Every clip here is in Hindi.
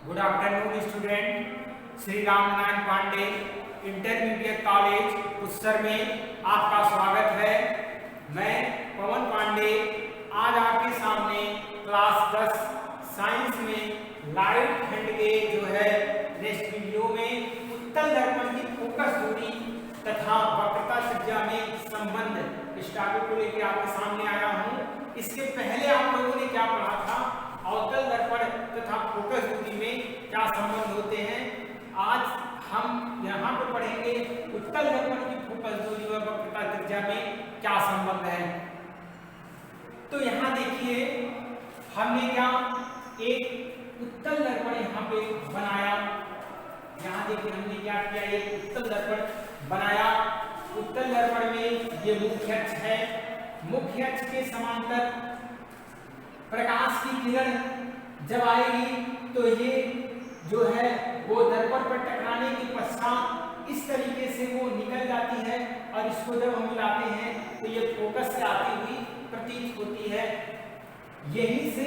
Good afternoon student. Shri Ram Narayan Pandey intermediate college Utsar में आपका स्वागत है। मैं पवन पांडे आज आपके सामने क्लास 10 साइंस में लाइट खंड के जो है नेक्स्ट वीडियो में उत्तल दर्पण की फोकस दूरी तथा वक्रता त्रिज्या में संबंध इस टॉपिक को लेकर आपके सामने आया हूँ। इसके पहले आप लोगों ने क्या पढ़ा था, अवतल दर्पण तथा फोकस दूरी में क्या संबंध होते हैं। आज हम यहाँ पे पढ़ेंगे उत्तल दर्पण की फोकस दूरी व वक्रता त्रिज्या में क्या संबंध है। तो यहाँ देखिए हमने क्या एक उत्तल दर्पण यहाँ पे बनाया। यहाँ देखिए हमने क्या किया, एक उत्तल दर्पण बनाया। उत्तल दर्पण में ये मुख्य अक्ष है, मुख्य अक्ष के समांतर प्रकाश की किरण जब आएगी तो ये जो है वो दर्पण पर टकराने के पश्चात इस तरीके से वो निकल जाती है और इसको जब हम मिलाते हैं तो ये फोकस से आती हुई प्रतीत होती है। यही से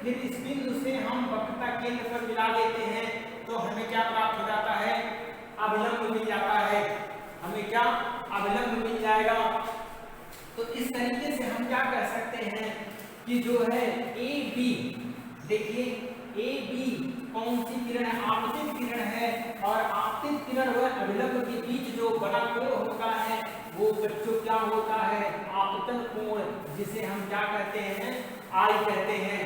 फिर इस बिंदु से हम वक्रता केंद्र पर मिला देते हैं तो हमें क्या प्राप्त हो जाता है, अभिलंब मिल जाता है। हमें क्या अभिलंब मिल जाएगा। तो इस तरीके से हम क्या कर सकते हैं कि जो है ए बी, देखिए ए बी कौन सी किरण है, आपतित किरण है और आपतित किरण व अभिलंब के बीच जो बड़ा कोण होता है वो बच्चों क्या होता है, आपतन कोण, जिसे हम क्या कहते हैं, आई कहते हैं।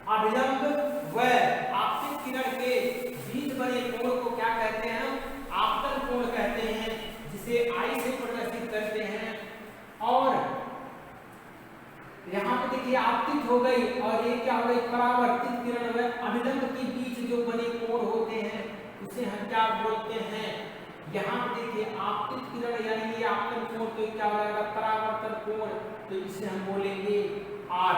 अभिलंब व आपतित किरण के बीच बने कोण को क्या कहते हैं, आपतन कोण कहते हैं, जिसे आई से प्रदर्शित करते हैं। और यहाँ पे देखिए आपतित हो गई और ये क्या हो गई, परावर्तित किरण व अभिलंब के बीच जो बने कोण होते हैं उसे हम क्या बोलते हैं। यहाँ पे देखिए आपतित किरण यानी ये आपतन कोण, तो क्या हो जाएगा परावर्तन कोण, तो इसे हम बोलेंगे आर।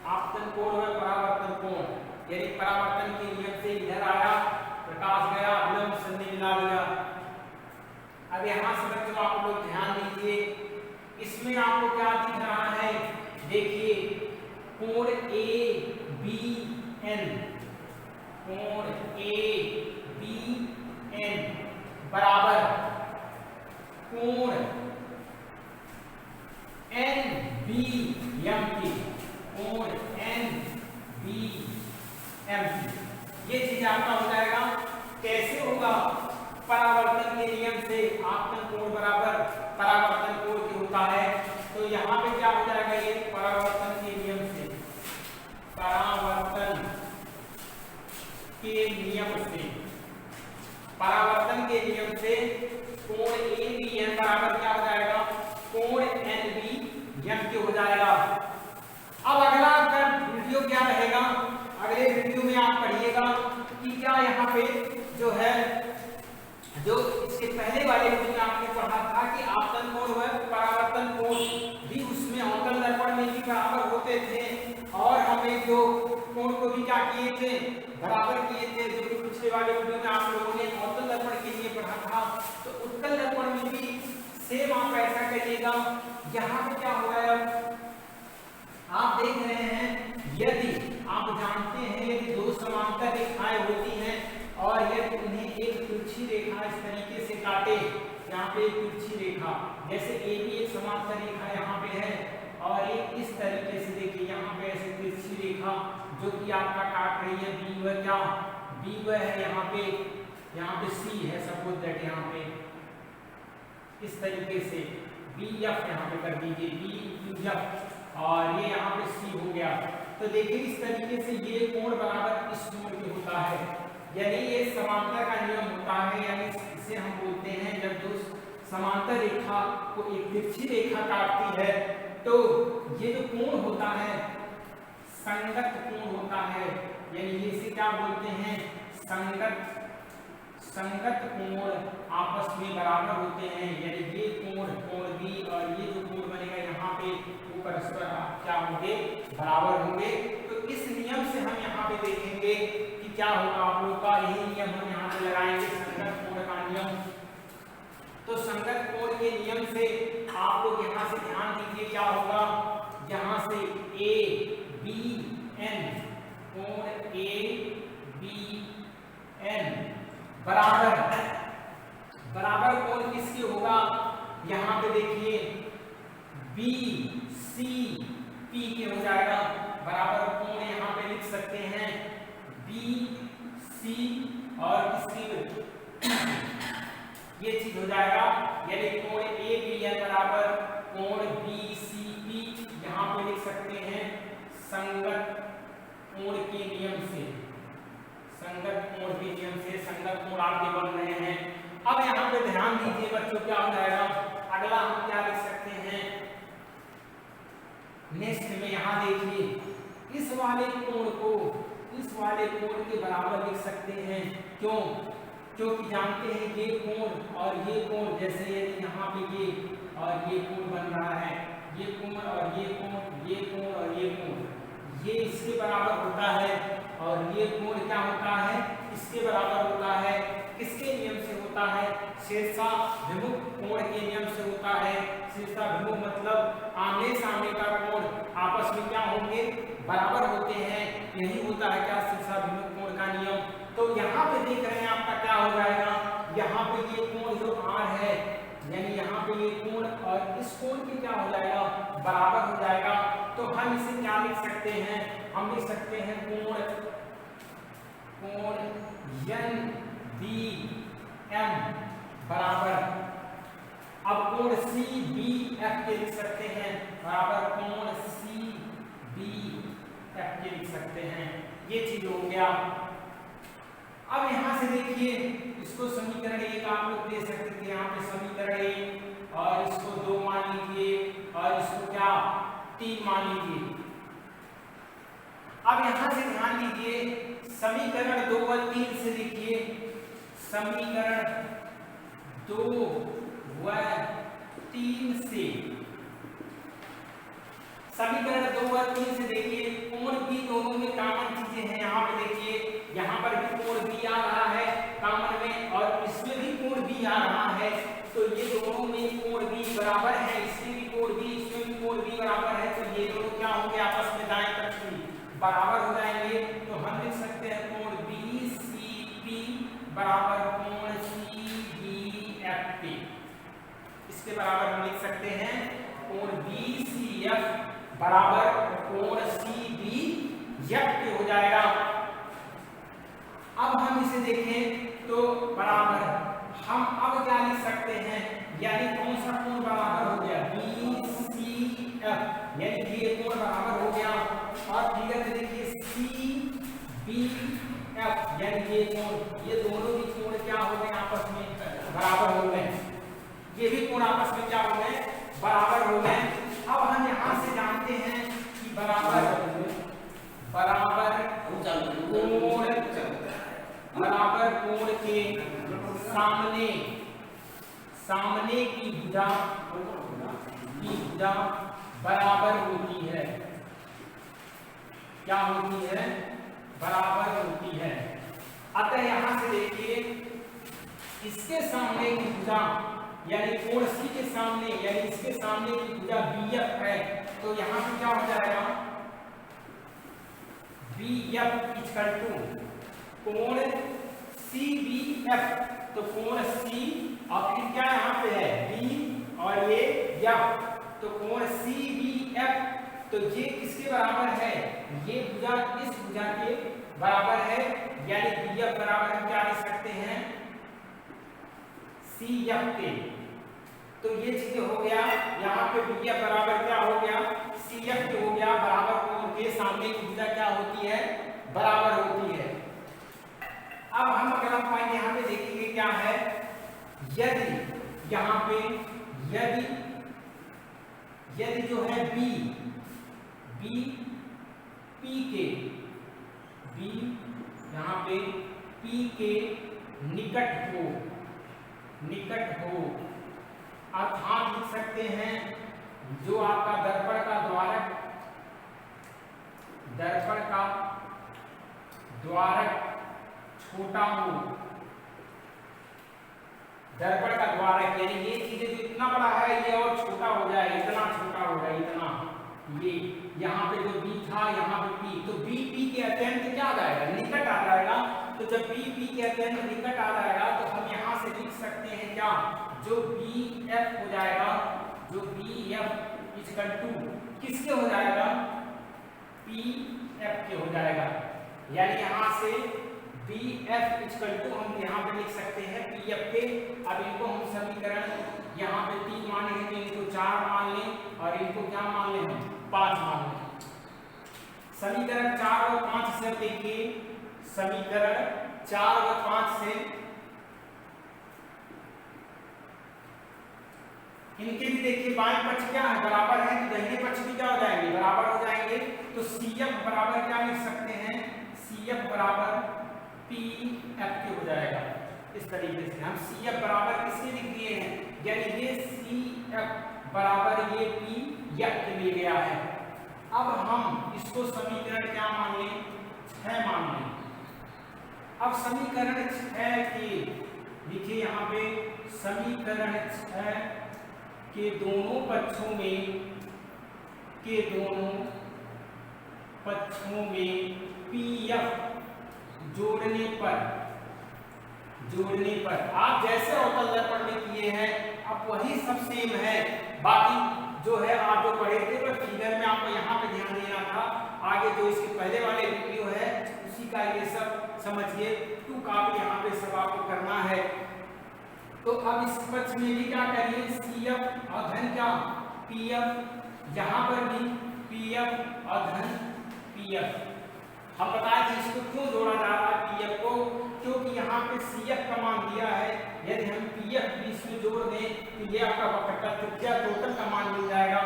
आपतन कोण व परावर्तन कोण यानी परावर्तन के नियम से इधर आया, प्रकाश गया, अभिलंब से मिला लिया। अब यहाँ से बच्चों आप लोग ध्यान दीजिए, इसमें आपको क्या दिख रहा है, देखिए कोण ए बी एन, कोण ए बी एन बराबर कोण एन बी एम की, कोण एन बी एम की। ये चीज आपका हो जाएगा। कैसे होगा, परावर्तन के नियम से आपतन कोण बराबर परावर्तन कोण की होता है। तो यहाँ पे क्या हो जाएगा, ये परावर्तन के नियम से, परावर्तन के नियम से, परावर्तन के नियम से कोण ए बी एन बराबर क्या हो जाएगा, कोण एन बी एम के हो जाएगा। अब अगला वीडियो क्या रहेगा, अगले वीडियो में आप पढ़िएगा कि क्या यहाँ पे जो है, जो इसके पहले वाले वीडियो में आपने पढ़ा था कि आपतन कोण व परावर्तन कोण भी उसमें अवतल दर्पण में भी बराबर होते थे और हमें जो कोण को भी क्या किए थे, बराबर किए थे। जो कि पिछले वाले वीडियो में आप लोगों ने अवतल दर्पण के लिए पढ़ा था, तो उत्तल दर्पण में भी सेम आप ऐसा करिएगा। यहाँ पे क्या हो रहा है, आप देख रहे हैं, यदि आप जानते हैं यदि दो समांतर रेखाएं होती हैं और यदि उन्हें एक तिरछी रेखा इस तरीके से काटे, यहाँ पे एक तिरछी रेखा, जैसे ए बी एक समांतर रेखा यहाँ पे है और एक इस तरीके से देखिए यहाँ पे ऐसे तिरछी रेखा जो कि आपका काट रही है बी व, क्या बी व है यहाँ पे सी है, सपोज दैट यहाँ पे इस तरीके से बी एफ यहाँ पे कर दीजिए, बी एफ, और ये यहाँ पे सी हो गया। तो देखिए इस तरीके से ये कोण बराबर इस कोण के होता है, यानी ये समांतर का नियम होता है। यानी इसे हम बोलते हैं जब दो समांतर रेखा को एक तिरछी रेखा काटती है तो ये जो कोण होता है संगत कोण होता है, यानी ये इसे क्या बोलते हैं, संगत कोण आपस में बराबर होते हैं। यानी ये कोण बी और ये जो कोण बनेगा यहाँ पे वो परस्पर क्या होंगे, बराबर होंगे। तो इस नियम से हम यहाँ पे देखेंगे कि क्या होगा आप लोग का, यही नियम हम यहाँ पे लगाएंगे, संगत कोण का नियम। तो संगत कोण के नियम से आप लोग यहाँ से ध्यान दीजिए क्या होगा, यहाँ से ए बी एन, कोण ए बी एन बराबर बराबर कोण किसके होगा, यहाँ पे देखिए बी सी पी के हो जाएगा, बराबर कोण यहाँ पे लिख सकते हैं बी सी और किसकी ये चीज हो जाएगा, यानी कोण ए बी एन बराबर कोण बी सी पी, यहाँ पे लिख सकते हैं संगत कोण के नियम से, संगत कोण के नियम से संगत कोण आपके बन रहे हैं। अब यहाँ पे ध्यान दीजिए बच्चों, क्या हो जाएगा, अगला हम क्या लिख सकते हैं नेक्स्ट में, यहाँ देखिए इस वाले कोण को इस वाले कोण के बराबर लिख सकते हैं, क्यों, क्योंकि जानते हैं ये कोण और ये कोण, जैसे यदि यहाँ पे ये और ये कोण बन रहा है, ये कोण और ये कोण, ये कोण और ये कोण, ये इसके बराबर होता है और ये कोण क्या होता है, इसके बराबर होता है। किसके नियम से होता है, शीर्षाभिमुख कोण के नियम से होता है। शीर्षाभिमुख मतलब आमने सामने का कोण आपस में क्या होंगे, बराबर होते हैं, यही होता है क्या शीर्षाभिमुख कोण का नियम। तो यहाँ पे देख रहे हैं आपका क्या हो जाएगा, यहाँ पे ये कोण जो R है, यानी यहाँ पे ये कोण और इस कोण की क्या हो जाएगा, बराबर हो जाएगा। तो हम इसे क्या लिख सकते हैं, हम लिख सकते हैं कोण एन बी एम बराबर, अब कोण सी बी एफ के लिख सकते हैं बराबर कोण सी बी एफ के लिख सकते हैं, ये चीज हो गया। अब यहां से देखिए इसको समीकरण एक आप लोग दे सकते थे, यहाँ पे समीकरण एक और इसको 2 मान लीजिए और इसको क्या 3 मान लीजिए। अब यहां से ध्यान दीजिए समीकरण 2 व 3 से देखिए, समीकरण 2 व 3 से, समीकरण 2 व 3 से देखिए कोण भी दोनों में कॉमन चीजें हैं। यहाँ पे देखिए यहाँ पर भी कोण भी आ रहा है कॉमन में और इसमें भी कोण भी आ रहा है, तो ये दोनों में कोण भी बराबर है, इसमें भी कोण भी, इसमें भी कोण भी बराबर है, तो ये दोनों क्या होंगे आपस में दाएं तरफ बराबर हो जाएंगे। तो हम लिख सकते हैं कोण बी सी पी बराबर कोण सी बी एफ पी, इसके बराबर हम लिख सकते हैं कोण बी सी एफ बराबर कोण सी बी एफ के हो जाएगा। अब हम इसे देखें तो बराबर हम अब क्या लिख सकते हैं, यानी कौन सा कोण बराबर हो गया, बी सी एफ, यानी कि ये कोण बराबर हो गया। और फिगर में देखिए सी बी एफ, यानी ये कोण, ये दोनों भी कोण क्या हो गए आपस में बराबर हो गए, ये भी कोण आपस में क्या हो गए बराबर हो गए। अब हम यहाँ से जानते हैं कि बराबर कोण के सामने की भुजा बराबर होती है, क्या होती है, बराबर होती है। अतः यहां से देखिए इसके सामने की भुजा यानी कोण सी के सामने, यानी इसके सामने की भुजा बीएफ है, तो यहां पे क्या हो जाएगा बीएफ इक्वल टू कोण सीबीएफ, तो कोण सी और फिर क्या यहाँ पे है बी और ये एफ, तो कोण सीबीएफ, तो ये किसके बराबर है, ये भुजा इस भुजा के बराबर है, यानी बीएफ बराबर हम क्या लिख सकते हैं सीएफ के। तो ये चीज हो गया, यहाँ पे बीएफ बराबर क्या हो गया सीएफ के हो गया, बराबर कोण के सामने की भुजा क्या होती है बराबर होती है। अब हम अगला पॉइंट यहाँ पे देखेंगे क्या है, यदि यहाँ पे यदि जो है बी यहाँ पे पी के निकट हो, अर्थात लिख सकते हैं जो आपका दर्पण का द्वारक छोटा हो, दर्पण का द्वारक यानी ये चीजें जो इतना बड़ा है ये और छोटा हो जाए, इतना छोटा हो जाए, इतना ये यहाँ पे जो बी था यहाँ पे पी, तो बी पी के अत्यंत क्या आ जाएगा, निकट आ जाएगा। तो जब बी पी के अत्यंत निकट आ जाएगा तो हम यहाँ से लिख सकते हैं क्या, जो बी एफ हो जाएगा, जो बी एफ इक्वल टू किसके हो जाएगा, पी एफ के हो जाएगा। यानी यहाँ से बी एफ इक्वल टू हम यहाँ पे लिख सकते हैं पी एफ के। अब इनको हम समीकरण यहाँ पे 3 माने हैं तो इनको 4 मान लें और इनको क्या मान लें, हम 5 मान लें। समीकरण 4 और 5 से देखिए, समीकरण 4 और 5 से इनके भी देखिए बाएं पक्ष क्या है, बराबर है, तो दाहिने पक्ष भी क्या हो जाएंगे, बराबर हो जाएंगे। तो सी एफ बराबर क्या लिख सकते हैं, सी एफ बराबर पी एफ के हो जाएगा। इस तरीके से हम सी एफ बराबर किसके लिख दिए हैं, यानी ये सी एफ बराबर ये पी एफ के लिए गया है। अब हम इसको समीकरण क्या मान लें, 6 मान लें। अब समीकरण 6 के लिखिए यहाँ पे, समीकरण 6 के दोनों पक्षों में पी एफ जोड़ने पर आप जैसे अवतल दर्पण में किए हैं अब वही सब सेम है। बाकी जो है आप जो पढ़े थे पर फिगर में आपको यहाँ पे ध्यान देना था। आगे जो इसके पहले वाले वीडियो है उसी का ये सब समझिए, टू कॉपी यहाँ पे सब आपको करना है। तो अब इस पक्ष में भी क्या करिए, सी एफ और धन क्या पी एफ, यहाँ पर भी पी एफ और धन पी एफ। हम बताए थे इसको क्यों जोड़ा जा रहा है पी एफ को, क्योंकि यहाँ पे सी एफ का मान दिया है, यदि हम पी एफ भी इसमें जोड़ दें तो ये आपका वक्रता त्रिज्या टोटल का मान मिल जाएगा।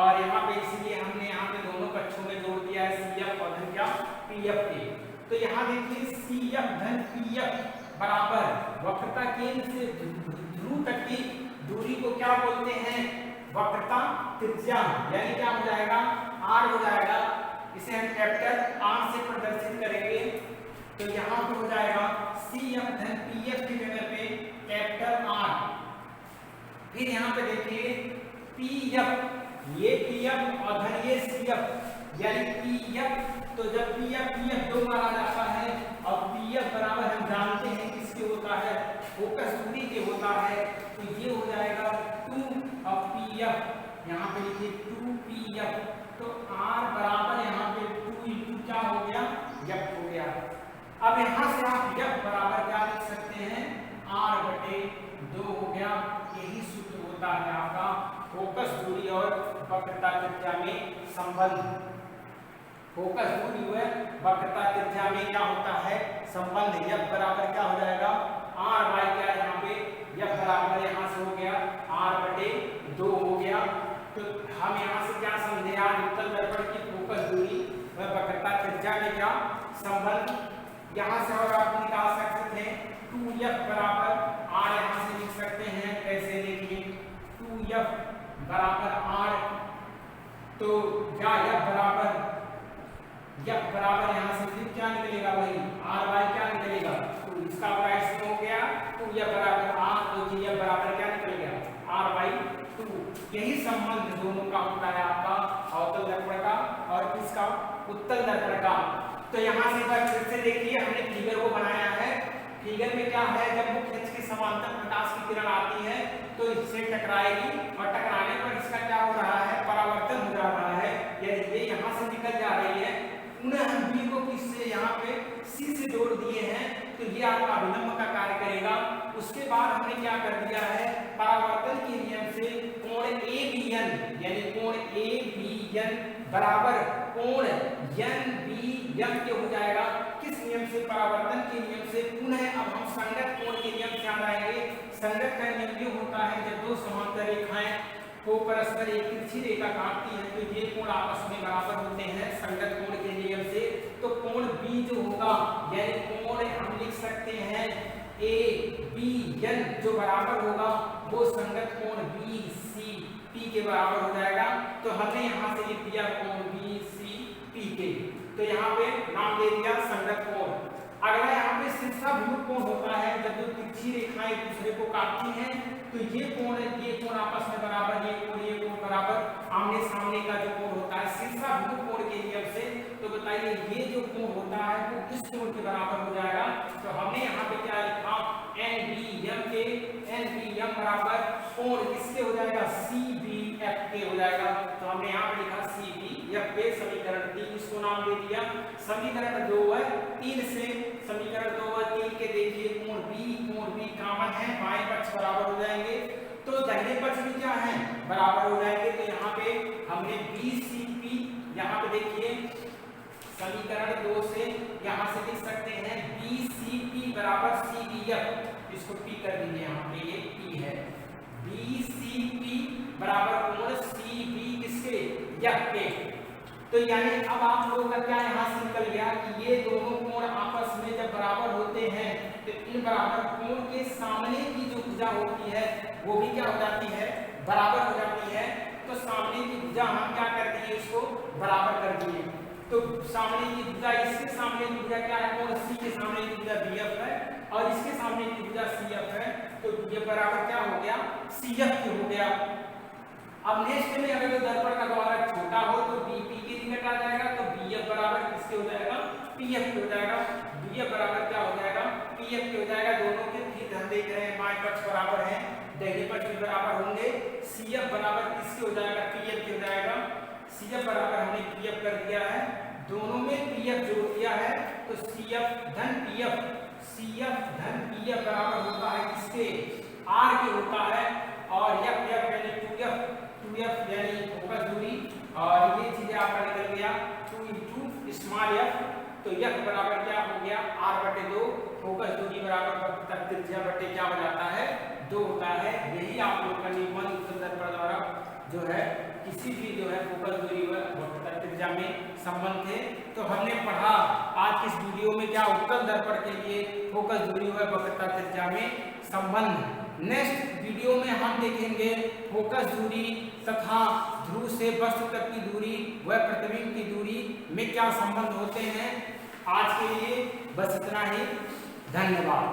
और यहाँ पे इसलिए हमने यहाँ पे दोनों पक्षों में जोड़ दिया है सी एफ और धन क्या पी एफ के। तो यहाँ देखिए सी एफ धन पी एफ बराबर वक्रता केंद्र से ध्रुव तक की दूरी को क्या बोलते हैं, वक्रता त्रिज्या, यानी क्या हो जाएगा, आर हो जाएगा। इसे हम कैपिटल आर से प्रदर्शित करेंगे। तो यहाँ पे हो जाएगा सी एफ धन पी एफ की जगह पे कैपिटल आर। फिर यहाँ पे देखिए पी एफ, ये पी एफ और धन ये सी एफ, यानी पी एफ। तो जब पी एफ दो बार आ जाता है और पी एफ बराबर हम जानते हैं किसके होता है, फोकस दूरी के होता है। तो ये हो जाएगा 2 और पी एफ, यहाँ पे लिखिए 2 पी एफ। तो आर बराबर यहाँ पे 2 इंटू क्या हो गया, एफ हो गया। अब यहाँ से आप एफ बराबर क्या लिख सकते हैं, आर बटे 2 हो गया। यही सूत्र होता है आपका फोकस दूरी और वक्रता त्रिज्या में संबंध। फोकस दूरी हुए वक्रता त्रिज्या में क्या होता है संबंध। एफ बराबर क्या हो जाएगा, आर बाई क्या यहाँ पे, एफ बराबर यहाँ से हो गया आर बटे 2 हो गया। तो हम यहाँ से क्या समझे, आज उत्तल दर्पण की फोकस दूरी व वक्रता त्रिज्या में क्या संबंध। यहाँ से और आप निकाल सकते हैं 2f बराबर r, यहाँ से लिख सकते हैं कैसे, देखिए 2f बराबर r। तो क्या f बराबर यहाँ से फिर क्या निकलेगा भाई, r बाई क्या निकलेगा, तो इसका प्राइस हो गया 2f बराबर r। तो f बराबर क्या निकल गया, r बाई 2। यही संबंध दोनों का होता है आपका अवतल दर्पण का और किसका, उत्तल दर्पण का। तो यहाँ से फिर से देखिए हमने फिगर को बनाया है। फिगर में क्या है, जब मुख्य अक्ष के समांतर प्रकाश की किरण आती है तो इससे टकराएगी और टकराने पर इसका क्या हो रहा है, परावर्तन हो जा रहा है। यदि ये यहाँ से निकल जा रही है, उन्हें हम बी को किससे यहाँ पे सी से जोड़ दिए हैं, तो ये आपका अभिलंब का कार्य करेगा। उसके बाद हमने क्या कर दिया है, परावर्तन के नियम से कोण ए बी एन, यानी कोण ए बी एन बराबर कोण एन बी एम के हो जाएगा। किस नियम से, परावर्तन के नियम से। पुनः अब हम संगत कोण के नियम से आ जाएंगे। संगत का नियम ये होता है जब दो समांतर रेखाएं को परस्पर एक तिरछी रेखा काटती है तो ये कोण आपस में बराबर होते हैं संगत कोण के नियम से। तो कोण बी जो होगा, यानी कोण हम लिख सकते हैं ए बी एन जो बराबर होगा वो संगत कोण बी सी पी के बराबर हो जाएगा। तो हमने यहाँ से लिख दिया कोण बी सी पी के, तो यहाँ पे नाम दे दिया संगत कोण। अगला यहाँ पे शीर्षाभिमुख कोण होता है, जब दो तिरछी रेखाएं एक दूसरे को काटती हैं तो ये कोण आपस में बराबर, ये कोण बराबर आमने सामने का जो कोण होता है बताइए ये जो कोण होता है वो किस कोण के बराबर हो जाएगा। तो हमने यहाँ पे क्या लिखा, NBM के, NBM बराबर कोण किसके हो जाएगा, CBF के हो जाएगा। तो हमने यहाँ पे लिखा CBF पे समीकरण 3 इसको नाम दे दिया। समीकरण 2 व 3 से, समीकरण 2 व 3 के देखिए कोण B कॉमन है, बाएं पक्ष बराबर हो जाएंगे तो दाहिने पक्ष भी क्या है, बराबर हो जाएंगे। तो यहाँ पे हमने BCP, यहाँ पे देखिए समीकरण 2 से यहाँ से लिख सकते हैं BCP बराबर CBF, इसको P कर दीजिए, यहाँ पे ये P है। BCP बराबर कोण CB किसके, F के। तो यानी अब आप लोगों का क्या यहाँ से निकल गया कि ये दोनों कोण आपस में जब बराबर होते हैं तो इन बराबर कोण के सामने की जो भुजा होती है वो भी क्या हो जाती है, बराबर हो जाती है। तो सामने की भुजा हम क्या कर दिए, इसको बराबर कर दिए। तो सामने की भुजा, इसके सामने की भुजा क्या है, कोण C के सामने की भुजा BF है और इसके सामने की भुजा CF है। तो ये बराबर क्या हो गया, CF के हो गया। अब नेक्स्ट में अगर दर्पण का द्वारा छोटा हो तो BP के निकट आ जाएगा, तो BF बराबर किसके हो जाएगा, PF के हो जाएगा। BF बराबर क्या हो जाएगा, PF के हो जाएगा। दोनों के फिर हम देख रहे हैं बाएं पक्ष बराबर है, दाहिने पक्ष भी बराबर होंगे। CF बराबर किसके हो जाएगा, PF के हो जाएगा। CF बराबर हमने PF कर दिया है, दोनों में PF जोड़ दिया है तो CF धन PF, CF धन PF बराबर होता है किसके, R के होता है। और F यानी 2F यानी फोकस दूरी, और ये चीजें आपका निकल गया 2 × स्मॉल f। तो F बराबर क्या हो गया, R/2, फोकस दूरी बराबर त्रिज्या बटे क्या हो जाता है, 2 होता है। यही आप लोग का नियमन उत्तल दर्पण द्वारा जो है किसी भी जो है फोकस दूरी व त्रिज्या में संबंध है। तो हमने पढ़ा आज की इस वीडियो में क्या, उत्तल दर्पण के लिए फोकस दूरी व वक्रता त्रिज्या में संबंध। नेक्स्ट वीडियो में हम देखेंगे फोकस दूरी तथा ध्रुव से वस्तु तक की दूरी व प्रतिबिंब की दूरी में क्या संबंध होते हैं। आज के लिए बस इतना ही, धन्यवाद।